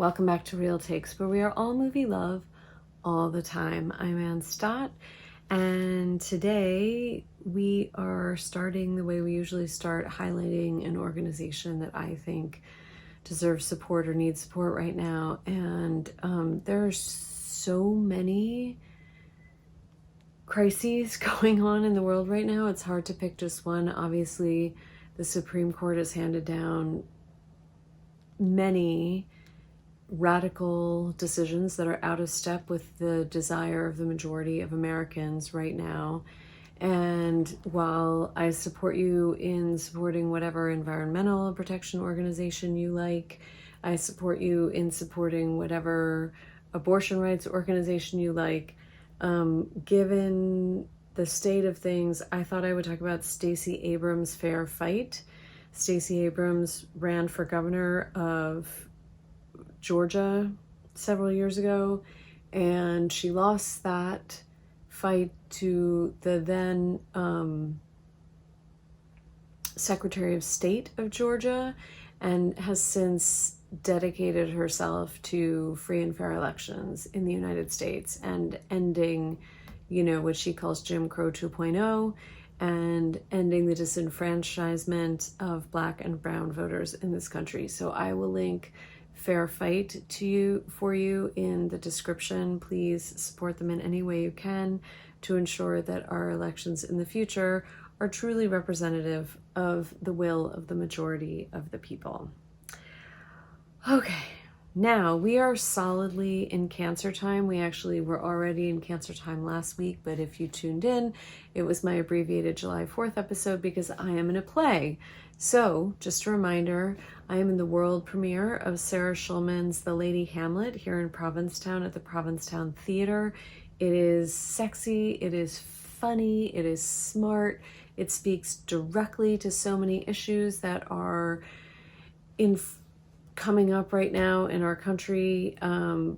Welcome back to Real Takes, where we are all movie love all the time. I'm Ann Stott, and today we are starting the way we usually start, highlighting an organization that I think deserves support or needs support right now. And there are so many crises going on in the world right now. It's hard to pick just one. Obviously, the Supreme Court has handed down many radical decisions that are out of step with the desire of the majority of Americans right now. And while I support you in supporting whatever environmental protection organization you like, I support you in supporting whatever abortion rights organization you like, given the state of things, I thought I would talk about Stacey Abrams' fair fight. Stacey Abrams ran for governor of Georgia several years ago, and she lost that fight to the then Secretary of State of Georgia, and has since dedicated herself to free and fair elections in the United States and ending, what she calls Jim Crow 2.0, and ending the disenfranchisement of Black and brown voters in this country. So I will link Fair Fight for you in the description. Please support them in any way you can to ensure that our elections in the future are truly representative of the will of the majority of the people. Okay, now we are solidly in Cancer time. We actually were already in Cancer time last week, but if you tuned in, it was my abbreviated July 4th episode because I am in a play. So, just a reminder, I am in the world premiere of Sarah Schulman's The Lady Hamlet here in Provincetown at the Provincetown Theater. It is sexy, it is funny, it is smart, it speaks directly to so many issues that are coming up right now in our country.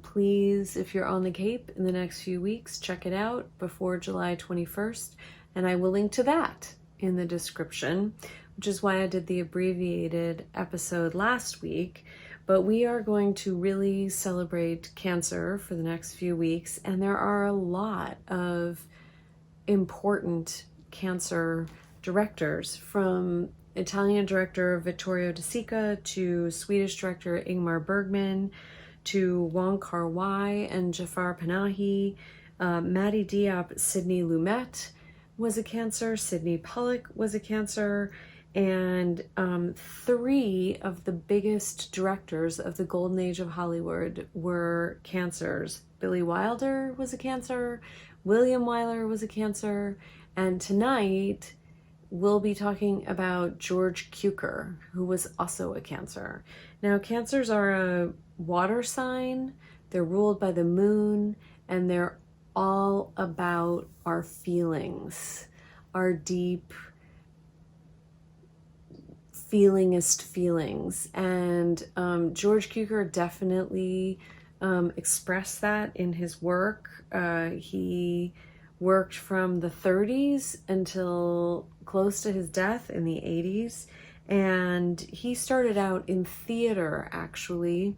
Please, if you're on the Cape in the next few weeks, check it out before July 21st, and I will link to that in the description, which is why I did the abbreviated episode last week. But we are going to really celebrate Cancer for the next few weeks, and there are a lot of important Cancer directors, from Italian director Vittorio De Sica to Swedish director Ingmar Bergman to Wong Kar-wai and Jafar Panahi, Maddie Diop, Sidney Lumet was a Cancer, Sidney Pollack was a Cancer, and three of the biggest directors of the golden age of Hollywood were Cancers. Billy Wilder was a Cancer, William Wyler was a Cancer, and tonight we'll be talking about George Cukor, who was also a Cancer. Now, Cancers are a water sign, they're ruled by the moon, and they're all about our feelings, our deep feelingest feelings. And George Cukor definitely expressed that in his work. He worked from the 30s until close to his death in the 80s. And he started out in theater, actually,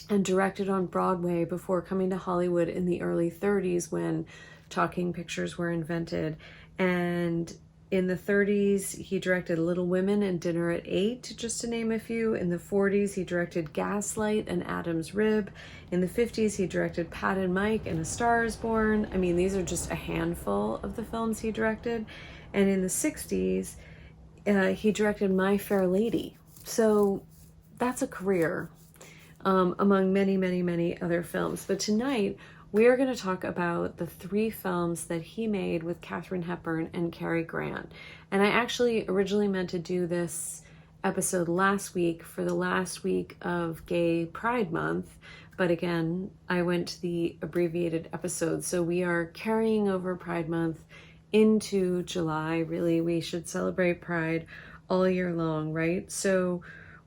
and directed on Broadway before coming to Hollywood in the early 30s when talking pictures were invented. And in the 30s, he directed Little Women and Dinner at 8, just to name a few. In the 40s, he directed Gaslight and Adam's Rib. In the 50s, he directed Pat and Mike and A Star is Born. I mean, these are just a handful of the films he directed. And in the 60s, he directed My Fair Lady. So that's a career, among many, many, many other films. But tonight, we are going to talk about the three films that he made with Katharine Hepburn and Cary Grant. And I actually originally meant to do this episode last week for the last week of Gay Pride Month. But again, I went to the abbreviated episode. So we are carrying over Pride Month into July. Really, we should celebrate Pride all year long, right? So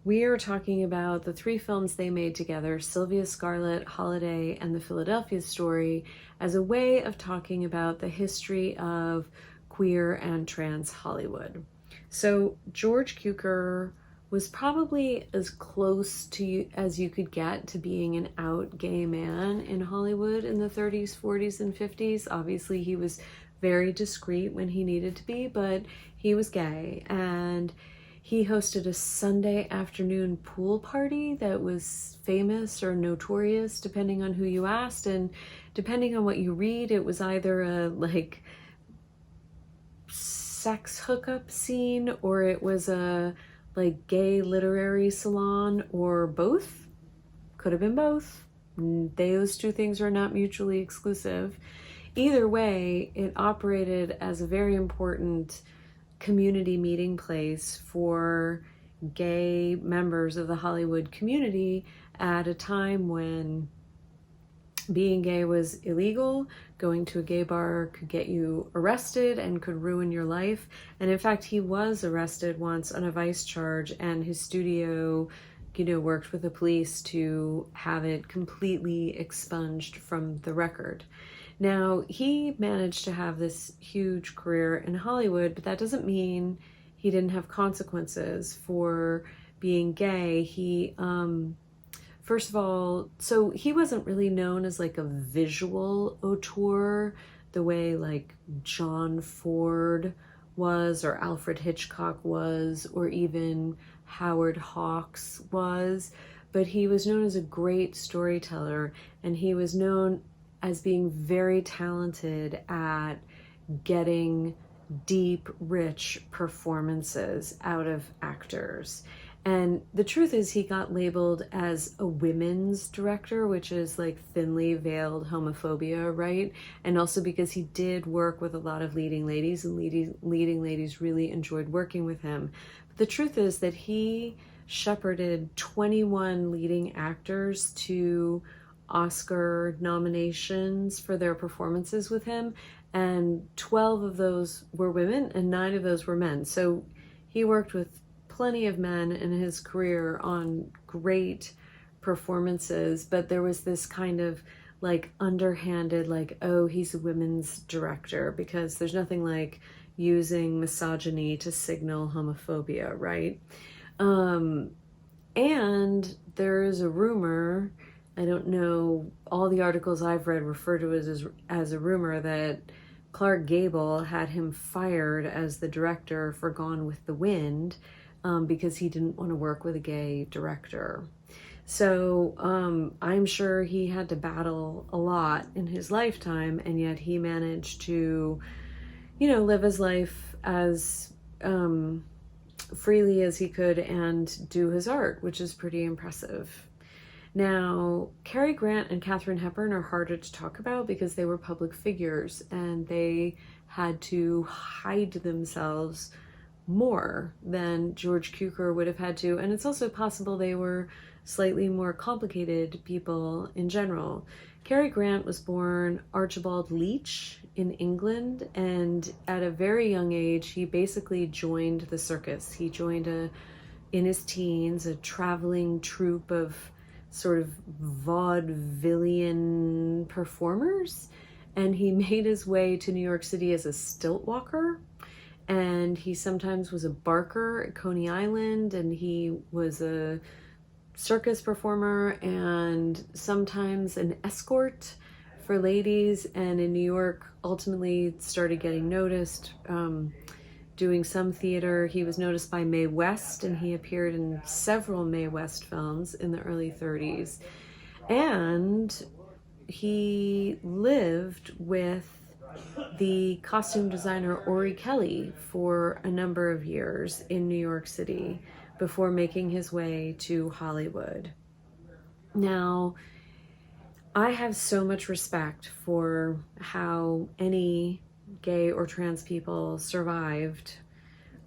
we are talking about the three films they made together, Sylvia Scarlett, Holiday, and The Philadelphia Story, as a way of talking about the history of queer and trans Hollywood. So George Cukor was probably as close to you as you could get to being an out gay man in Hollywood in the 30s, 40s, and 50s. Obviously, he was very discreet when he needed to be, but he was gay. And he hosted a Sunday afternoon pool party that was famous or notorious, depending on who you asked. And depending on what you read, it was either a like sex hookup scene, or it was a like gay literary salon, or both. Could have been both. Those two things are not mutually exclusive. Either way, it operated as a very important community meeting place for gay members of the Hollywood community at a time when being gay was illegal. Going to a gay bar could get you arrested and could ruin your life. And in fact, he was arrested once on a vice charge, and his studio, worked with the police to have it completely expunged from the record. Now, he managed to have this huge career in Hollywood, but that doesn't mean he didn't have consequences for being gay. He, first of all, so he wasn't really known as like a visual auteur the way like John Ford was, or Alfred Hitchcock was, or even Howard Hawks was, but he was known as a great storyteller, and he was known as being very talented at getting deep, rich performances out of actors. And the truth is, he got labeled as a women's director, which is like thinly veiled homophobia, right? And also because he did work with a lot of leading ladies, and leading ladies really enjoyed working with him. But the truth is that he shepherded 21 leading actors to Oscar nominations for their performances with him, and 12 of those were women and 9 of those were men. So he worked with plenty of men in his career on great performances, but there was this kind of like underhanded, like, oh, he's a women's director, because there's nothing like using misogyny to signal homophobia, right? And there is a rumor, I don't know, all the articles I've read refer to it as a rumor, that Clark Gable had him fired as the director for Gone with the Wind, because he didn't want to work with a gay director. So I'm sure he had to battle a lot in his lifetime, and yet he managed to, live his life as freely as he could and do his art, which is pretty impressive. Now, Cary Grant and Katharine Hepburn are harder to talk about because they were public figures and they had to hide themselves more than George Cukor would have had to. And it's also possible they were slightly more complicated people in general. Cary Grant was born Archibald Leach in England, and at a very young age, he basically joined the circus. He joined in his teens, a traveling troupe of sort of vaudevillian performers, and he made his way to New York City as a stilt walker, and he sometimes was a barker at Coney Island, and he was a circus performer and sometimes an escort for ladies, and in New York ultimately started getting noticed, doing some theater. He was noticed by Mae West, and he appeared in several Mae West films in the early 30s. And he lived with the costume designer Ori Kelly for a number of years in New York City before making his way to Hollywood. Now, I have so much respect for how any gay or trans people survived,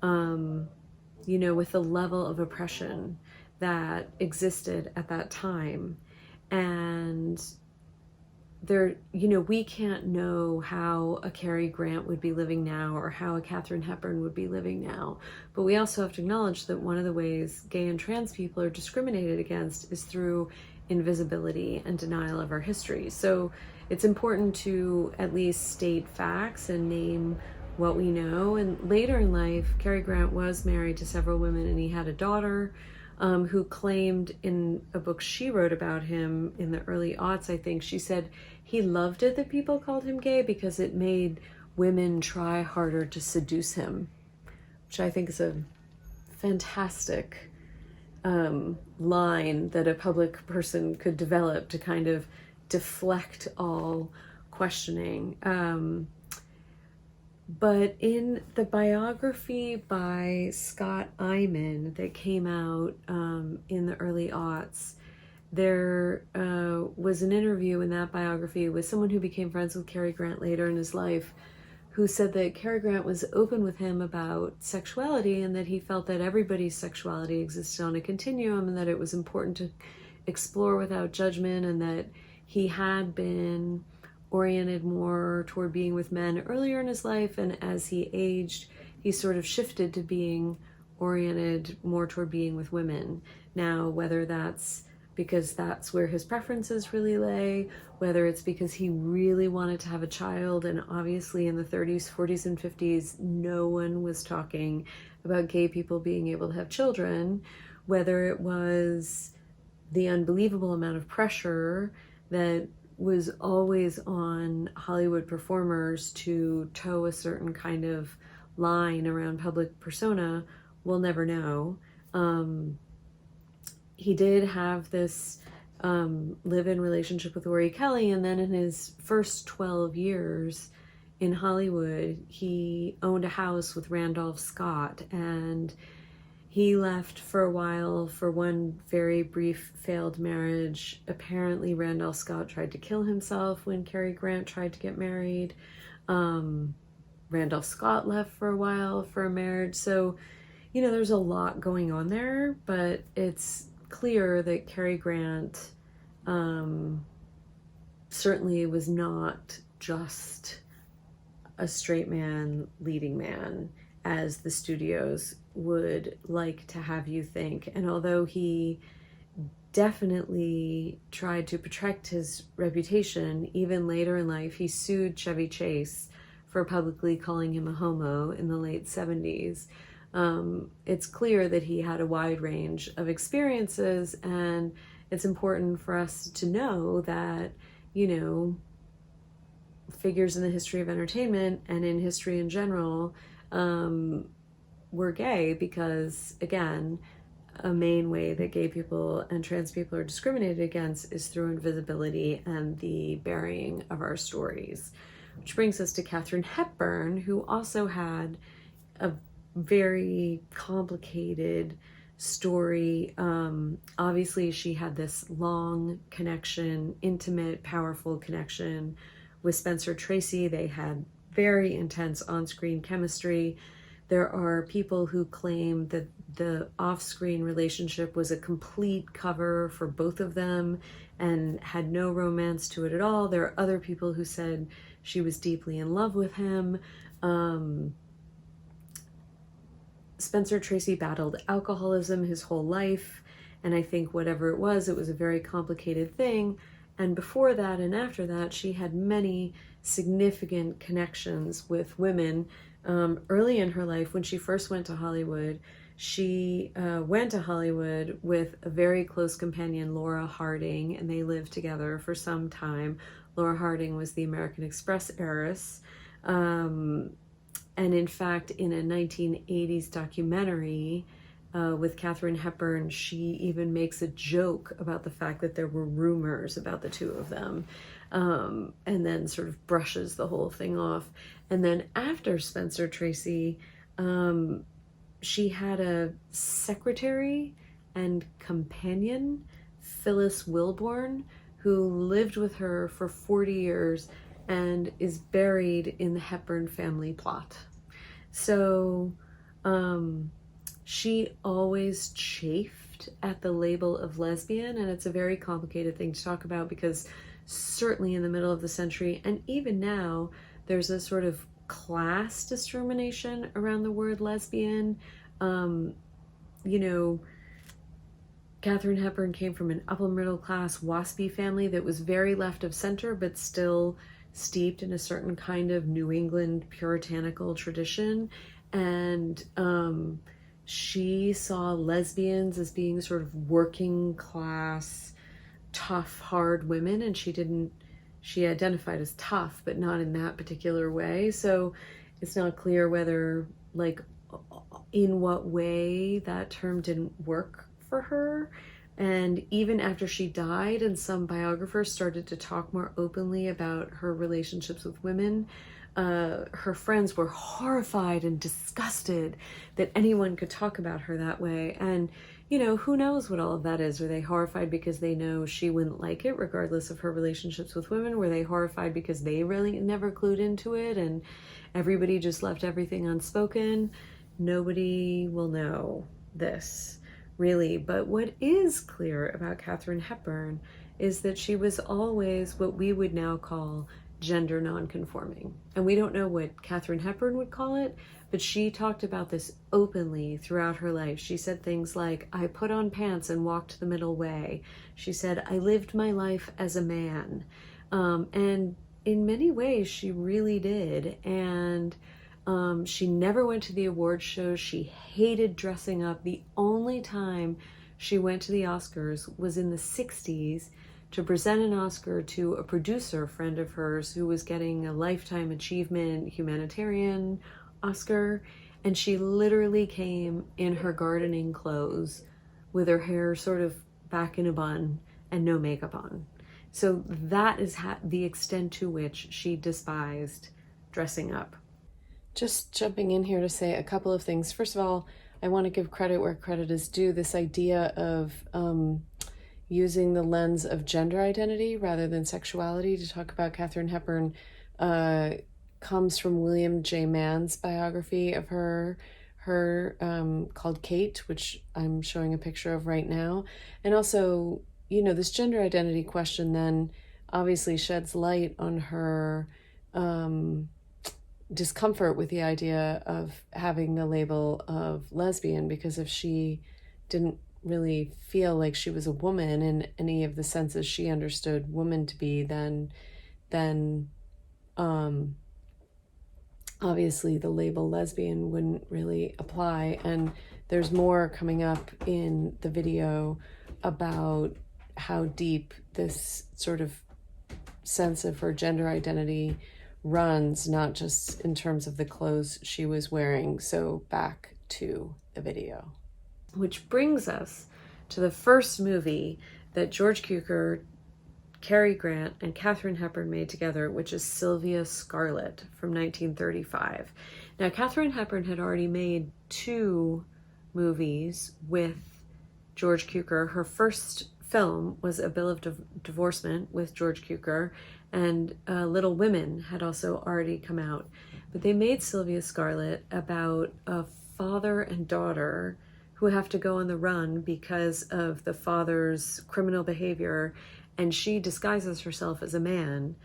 with the level of oppression that existed at that time. And there, we can't know how a Cary Grant would be living now or how a Katharine Hepburn would be living now. But we also have to acknowledge that one of the ways gay and trans people are discriminated against is through invisibility and denial of our history. So it's important to at least state facts and name what we know. And later in life, Cary Grant was married to several women, and he had a daughter who claimed in a book she wrote about him in the early aughts, I think, she said he loved it that people called him gay because it made women try harder to seduce him, which I think is a fantastic line that a public person could develop to kind of deflect all questioning. But in the biography by Scott Eyman that came out in the early aughts, there was an interview in that biography with someone who became friends with Cary Grant later in his life, who said that Cary Grant was open with him about sexuality and that he felt that everybody's sexuality existed on a continuum and that it was important to explore without judgment, and that he had been oriented more toward being with men earlier in his life, and as he aged, he sort of shifted to being oriented more toward being with women. Now, whether that's because that's where his preferences really lay, whether it's because he really wanted to have a child, and obviously in the 30s, 40s, and 50s, no one was talking about gay people being able to have children, whether it was the unbelievable amount of pressure that was always on Hollywood performers to toe a certain kind of line around public persona, we'll never know. He did have this live-in relationship with Lori Kelly, and then in his first 12 years in Hollywood, he owned a house with Randolph Scott, and he left for a while for one very brief failed marriage. Apparently Randolph Scott tried to kill himself when Cary Grant tried to get married. Randolph Scott left for a while for a marriage. So, you know, there's a lot going on there, but it's clear that Cary Grant certainly was not just a straight man leading man, as the studios would like to have you think. And although he definitely tried to protect his reputation, even later in life, he sued Chevy Chase for publicly calling him a homo in the late 70s. It's clear that he had a wide range of experiences, and it's important for us to know that, you know, figures in the history of entertainment and in history in general were gay because, again, a main way that gay people and trans people are discriminated against is through invisibility and the burying of our stories. Which brings us to Katharine Hepburn, who also had a very complicated story. Obviously, she had this long connection, intimate, powerful connection with Spencer Tracy. They had very intense on-screen chemistry. There are people who claim that the off-screen relationship was a complete cover for both of them and had no romance to it at all. There are other people who said she was deeply in love with him. Spencer Tracy battled alcoholism his whole life, and I think whatever it was a very complicated thing. And before that and after that, she had many significant connections with women. Early in her life, when she first went to Hollywood, she went to Hollywood with a very close companion, Laura Harding, and they lived together for some time. Laura Harding was the American Express heiress. And in fact, in a 1980s documentary with Katharine Hepburn, she even makes a joke about the fact that there were rumors about the two of them, and then sort of brushes the whole thing off. And then after Spencer Tracy, she had a secretary and companion, Phyllis Wilborn, who lived with her for 40 years and is buried in the Hepburn family plot. So she always chafed at the label of lesbian, and it's a very complicated thing to talk about because certainly in the middle of the century, and even now, there's a sort of class discrimination around the word lesbian. You know, Katharine Hepburn came from an upper middle class WASPy family that was very left of center, but still steeped in a certain kind of New England puritanical tradition. And she saw lesbians as being sort of working class, tough, hard women, and she identified as tough, but not in that particular way. So it's not clear whether, like, in what way that term didn't work for her. And even after she died, and some biographers started to talk more openly about her relationships with women, her friends were horrified and disgusted that anyone could talk about her that way. And, you know, who knows what all of that is? Were they horrified because they know she wouldn't like it, regardless of her relationships with women? Were they horrified because they really never clued into it and everybody just left everything unspoken? Nobody will know this, really. But what is clear about Katharine Hepburn is that she was always what we would now call gender nonconforming. And we don't know what Katharine Hepburn would call it, but she talked about this openly throughout her life. She said things like, I put on pants and walked the middle way. She said, I lived my life as a man. And in many ways, she really did. And she never went to the award shows. She hated dressing up. The only time she went to the Oscars was in the 60s to present an Oscar to a producer friend of hers who was getting a Lifetime Achievement Humanitarian Oscar. And she literally came in her gardening clothes with her hair sort of back in a bun and no makeup on. So that is the extent to which she despised dressing up. Just jumping in here to say a couple of things. First of all, I want to give credit where credit is due. This idea of using the lens of gender identity rather than sexuality to talk about Katharine Hepburn comes from William J. Mann's biography of her called Kate, which I'm showing a picture of right now. And also, you know, this gender identity question then obviously sheds light on her discomfort with the idea of having the label of lesbian, because if she didn't really feel like she was a woman in any of the senses she understood woman to be, then obviously the label lesbian wouldn't really apply. And there's more coming up in the video about how deep this sort of sense of her gender identity runs, not just in terms of the clothes she was wearing. So back to the video. Which brings us to the first movie that George Cukor, Cary Grant, and Katharine Hepburn made together, which is Sylvia Scarlet from 1935. Now, Katharine Hepburn had already made 2 movies with George Cukor. Her first film was A Bill of Divorcement with George Cukor, and Little Women had also already come out. But they made Sylvia Scarlet about a father and daughter who have to go on the run because of the father's criminal behavior, and she disguises herself as a man.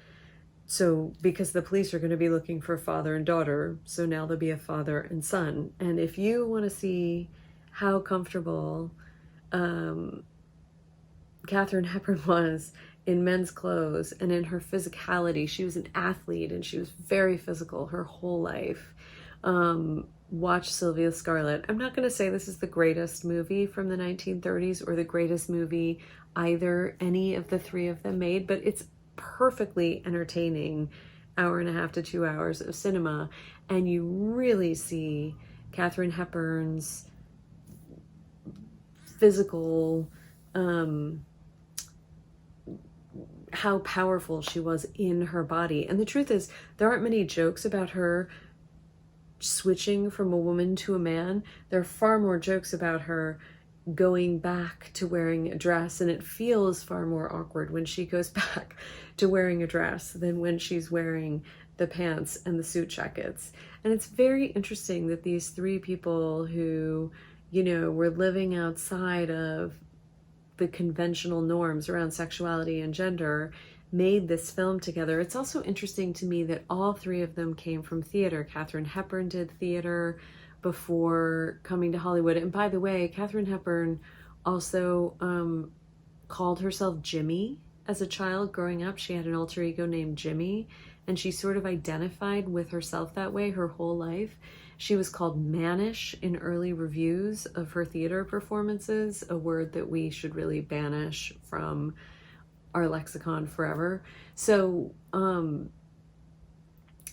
So because the police are going to be looking for father and daughter, so now there'll be a father and son. And if you want to see how comfortable Katharine Hepburn was in men's clothes and in her physicality, she was an athlete and she was very physical her whole life. Watch Sylvia Scarlet. I'm not going to say this is the greatest movie from the 1930s or the greatest movie either any of the 3 of them made, but it's perfectly entertaining 1.5 to 2 hours of cinema. And you really see Katharine Hepburn's physical, how powerful she was in her body. And the truth is, there aren't many jokes about her switching from a woman to a man. There are far more jokes about her going back to wearing a dress, and it feels far more awkward when she goes back to wearing a dress than when she's wearing the pants and the suit jackets. And it's very interesting that these 3 people who, you know, were living outside of the conventional norms around sexuality and gender made this film together. It's also interesting to me that all 3 of them came from theater. Katharine Hepburn did theater before coming to Hollywood. And by the way, Katharine Hepburn also called herself Jimmy as a child growing up. She had an alter ego named Jimmy, and she sort of identified with herself that way her whole life. She was called mannish in early reviews of her theater performances, a word that we should really banish from our lexicon forever. So,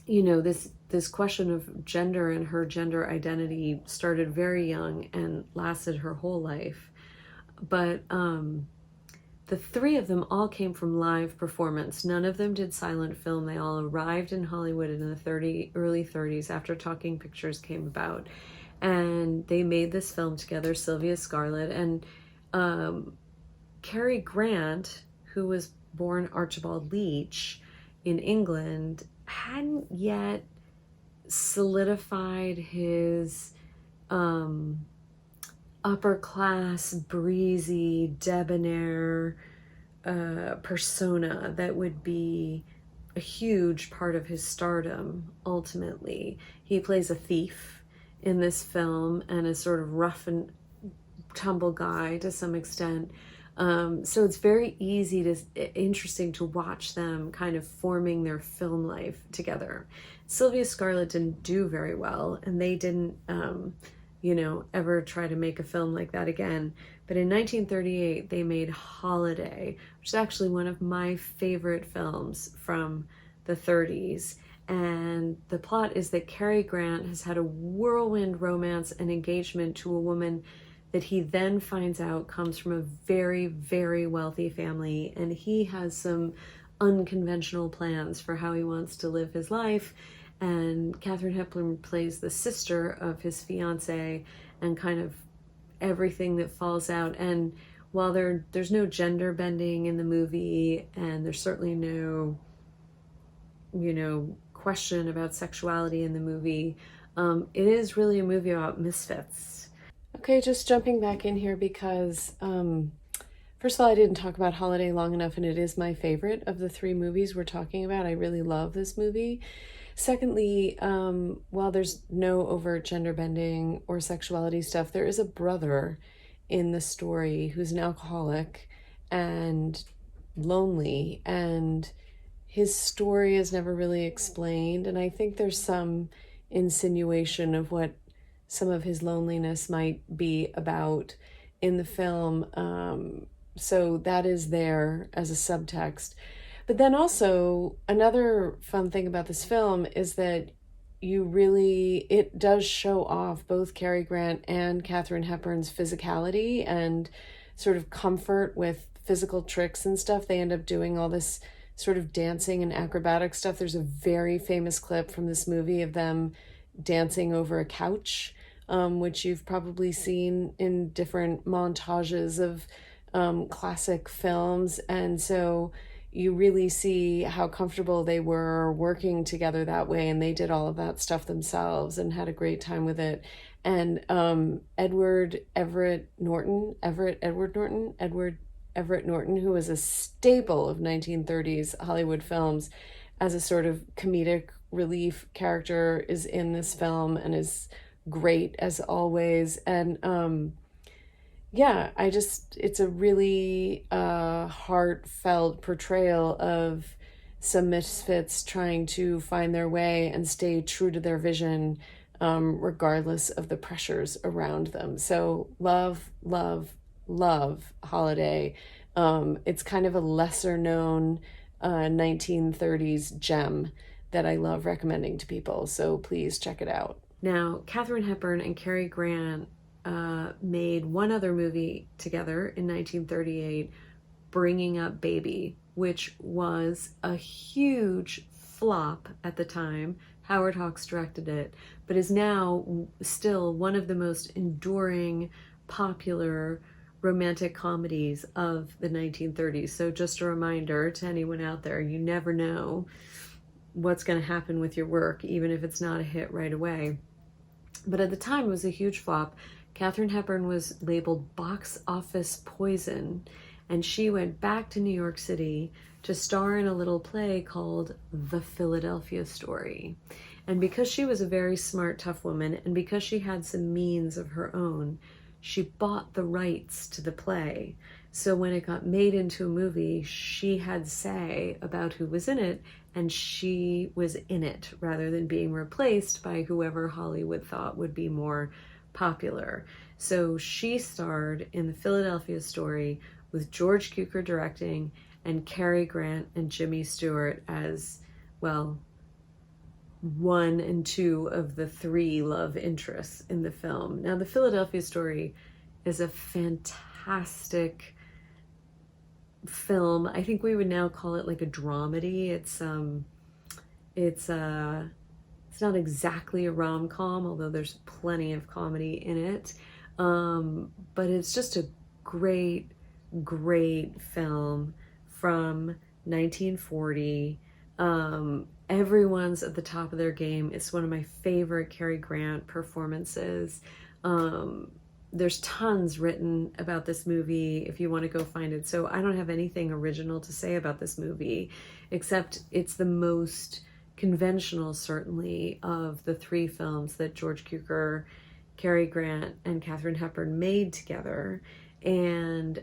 you know, this question of gender and her gender identity started very young and lasted her whole life. But the three of them all came from live performance. None of them did silent film. They all arrived in Hollywood in the early 30s after Talking Pictures came about. And they made this film together, Sylvia Scarlett. And Cary Grant, who was born Archibald Leach in England, hadn't yet solidified his upper class, breezy, debonair persona that would be a huge part of his stardom ultimately. He plays a thief in this film and a sort of rough and tumble guy to some extent. So it's very interesting to watch them kind of forming their film life together. Sylvia Scarlett didn't do very well, and they didn't ever try to make a film like that again. But in 1938, they made Holiday, which is actually one of my favorite films from the 30s. And the plot is that Cary Grant has had a whirlwind romance and engagement to a woman that he then finds out comes from a very, very wealthy family. And he has some unconventional plans for how he wants to live his life. And Katharine Hepburn plays the sister of his fiance, and kind of everything that falls out. And while there's no gender bending in the movie, and there's certainly no, question about sexuality in the movie, it is really a movie about misfits. Okay, just jumping back in here because, first of all, I didn't talk about Holiday long enough, and it is my favorite of the three movies we're talking about. I really love this movie. Secondly, while there's no overt gender bending or sexuality stuff, there is a brother in the story who's an alcoholic and lonely, and his story is never really explained. And I think there's some insinuation of what some of his loneliness might be about in the film. So that is there as a subtext. But then also, another fun thing about this film is that it does show off both Cary Grant and Katharine Hepburn's physicality and sort of comfort with physical tricks and stuff. They end up doing all this sort of dancing and acrobatic stuff. There's a very famous clip from this movie of them dancing over a couch, which you've probably seen in different montages of classic films. And so you really see how comfortable they were working together that way, and they did all of that stuff themselves and had a great time with it. And Edward Everett Norton, who was a staple of 1930s Hollywood films as a sort of comedic relief character, is in this film and is great as always. And it's a really heartfelt portrayal of some misfits trying to find their way and stay true to their vision, regardless of the pressures around them. So love Holiday. It's kind of a lesser known 1930s gem that I love recommending to people. So please check it out. Now, Katharine Hepburn and Cary Grant made one other movie together in 1938, Bringing Up Baby, which was a huge flop at the time. Howard Hawks directed it, but is now still one of the most enduring, popular romantic comedies of the 1930s. So just a reminder to anyone out there, you never know what's going to happen with your work, even if it's not a hit right away. But at the time, it was a huge flop. Katharine Hepburn was labeled box office poison, and she went back to New York City to star in a little play called The Philadelphia Story. And because she was a very smart, tough woman, and because she had some means of her own, she bought the rights to the play. So when it got made into a movie, she had say about who was in it, and she was in it rather than being replaced by whoever Hollywood thought would be more popular. So she starred in the Philadelphia Story with George Cukor directing and Cary Grant and Jimmy Stewart as, well, one and two of the three love interests in the film. Now, the Philadelphia Story is a fantastic film. I think we would now call it like a dramedy. It's not exactly a rom-com, although there's plenty of comedy in it. But it's just a great, great film from 1940. Everyone's at the top of their game. It's one of my favorite Cary Grant performances. There's tons written about this movie if you want to go find it. So I don't have anything original to say about this movie, except it's the most conventional, certainly, of the three films that George Cukor, Cary Grant, and Katharine Hepburn made together. And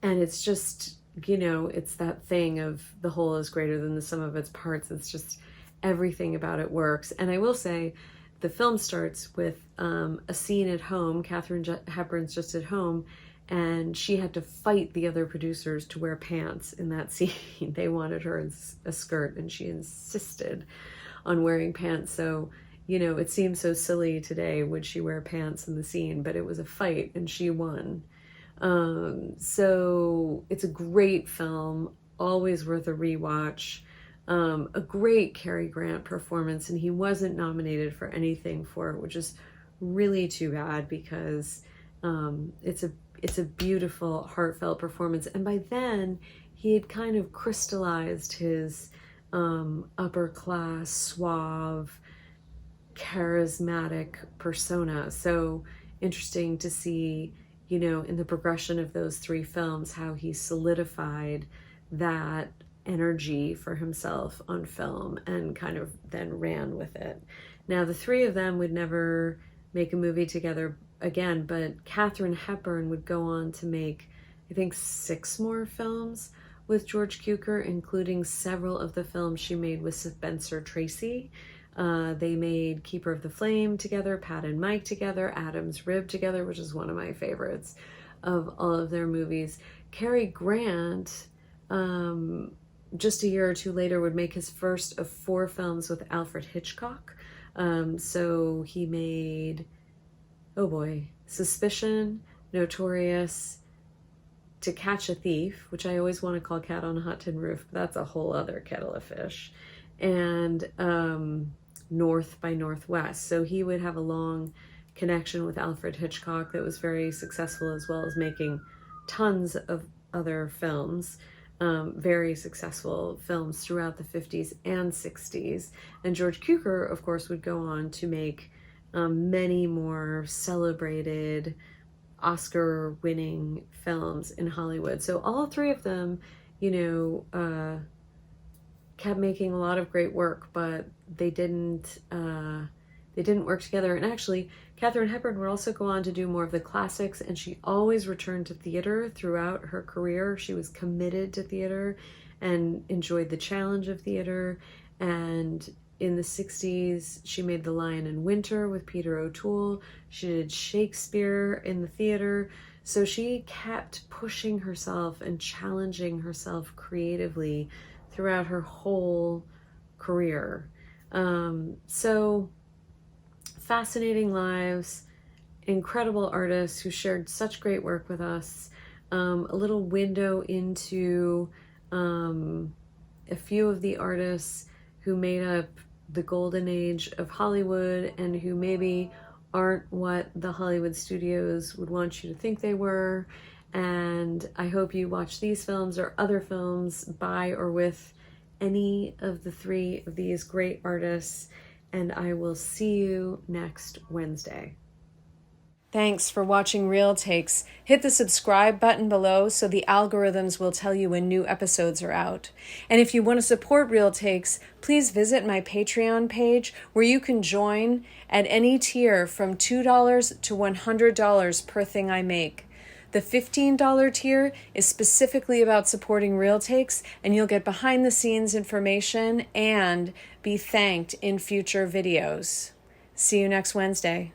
it's just, it's that thing of the whole is greater than the sum of its parts. It's just everything about it works. And I will say, the film starts with a scene at home. Katharine Hepburn's just at home, and she had to fight the other producers to wear pants in that scene. They wanted her in a skirt, and she insisted on wearing pants. So, it seems so silly today, would she wear pants in the scene? But it was a fight, and she won. So it's a great film, always worth a rewatch. A great Cary Grant performance, and he wasn't nominated for anything for it, which is really too bad, because it's a beautiful, heartfelt performance. And by then, he had kind of crystallized his upper class, suave, charismatic persona. So interesting to see, in the progression of those three films, how he solidified that energy for himself on film and kind of then ran with it. Now, the three of them would never make a movie together again, but Katharine Hepburn would go on to make, I think, 6 more films with George Cukor, including several of the films she made with Spencer Tracy. They made Keeper of the Flame together, Pat and Mike together, Adam's Rib together, which is one of my favorites of all of their movies. Cary Grant, just a year or two later, would make his first of 4 films with Alfred Hitchcock. So he made, Suspicion, Notorious, To Catch a Thief, which I always want to call Cat on a Hot Tin Roof, but that's a whole other kettle of fish, and North by Northwest. So he would have a long connection with Alfred Hitchcock that was very successful, as well as making tons of other films. Very successful films throughout the 50s and 60s. And George Cukor, of course, would go on to make many more celebrated Oscar-winning films in Hollywood. So all 3 of them, kept making a lot of great work, but they didn't work together. And actually, Katharine Hepburn would also go on to do more of the classics, and she always returned to theater throughout her career. She was committed to theater and enjoyed the challenge of theater. And in the 60s, she made The Lion in Winter with Peter O'Toole. She did Shakespeare in the theater. So she kept pushing herself and challenging herself creatively throughout her whole career. So fascinating lives, incredible artists who shared such great work with us. A little window into a few of the artists who made up the golden age of Hollywood and who maybe aren't what the Hollywood studios would want you to think they were. And I hope you watch these films or other films by or with any of the 3 of these great artists. And I will see you next Wednesday. Thanks for watching Real Takes. Hit the subscribe button below so the algorithms will tell you when new episodes are out. And if you want to support Real Takes, please visit my Patreon page where you can join at any tier from $2 to $100 per thing I make. The $15 tier is specifically about supporting Real Takes, and you'll get behind the scenes information and be thanked in future videos. See you next Wednesday.